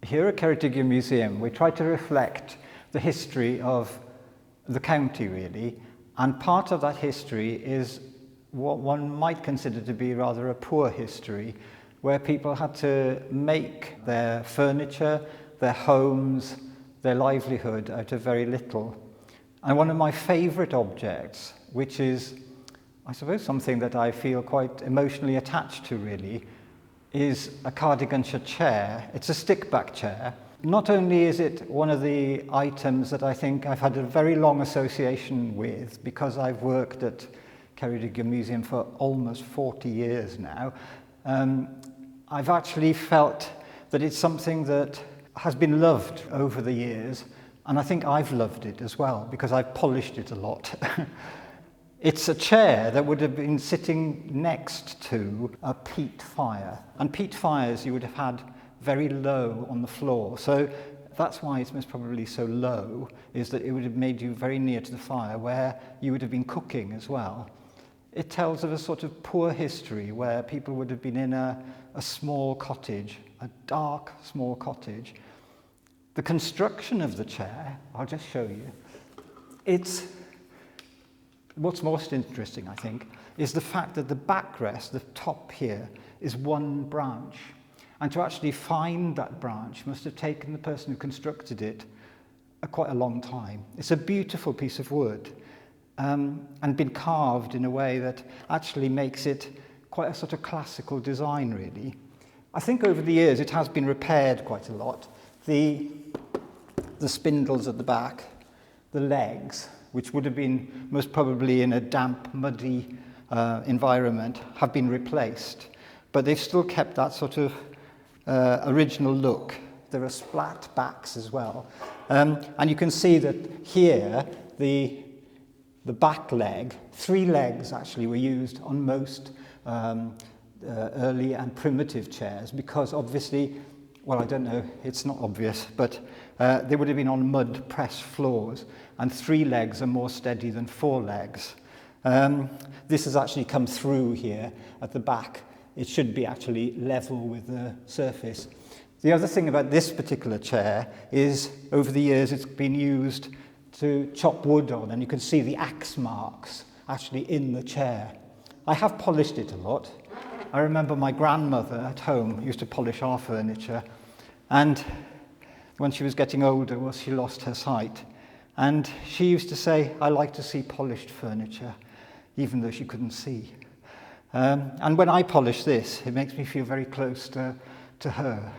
Here at Ceredigion Museum, we try to reflect the history of the county, really, and part of that history is what one might consider to be rather a poor history, where people had to make their furniture, their homes, their livelihood out of very little. And one of my favourite objects, which is, I suppose, something that I feel quite emotionally attached to, really, is a Cardiganshire chair. It's a stick-back chair. Not only is it one of the items that I think I've had a very long association with, because I've worked at Ceredigion Museum for almost 40 years now, I've actually felt that it's something that has been loved over the years, and I think I've loved it as well, because I've polished it a lot. It's a chair that would have been sitting next to a peat fire. And peat fires you would have had very low on the floor. So that's why it's most probably so low, is that it would have made you very near to the fire where you would have been cooking as well. It tells of a sort of poor history where people would have been in a small cottage, a dark small cottage. The construction of the chair, I'll just show you. What's most interesting, I think, is the fact that the backrest, the top here, is one branch. And to actually find that branch must have taken the person who constructed it quite a long time. It's a beautiful piece of wood and been carved in a way that actually makes it quite a sort of classical design, really. I think over the years it has been repaired quite a lot. The spindles at the back, the legs, which would have been most probably in a damp, muddy environment, have been replaced. But they've still kept that sort of original look. There are splat backs as well. And you can see that here, the back leg, 3 legs actually were used on most early and primitive chairs, because obviously, well, I don't know, it's not obvious, but they would have been on mud pressed floors, and 3 legs are more steady than 4 legs. This has actually come through here at the back. It should be actually level with the surface. The other thing about this particular chair is, over the years, it's been used to chop wood on, and you can see the axe marks actually in the chair. I have polished it a lot. I remember my grandmother at home used to polish our furniture, and when she was getting older, well, she lost her sight. And she used to say, "I like to see polished furniture," even though she couldn't see. And when I polish this, it makes me feel very close to her.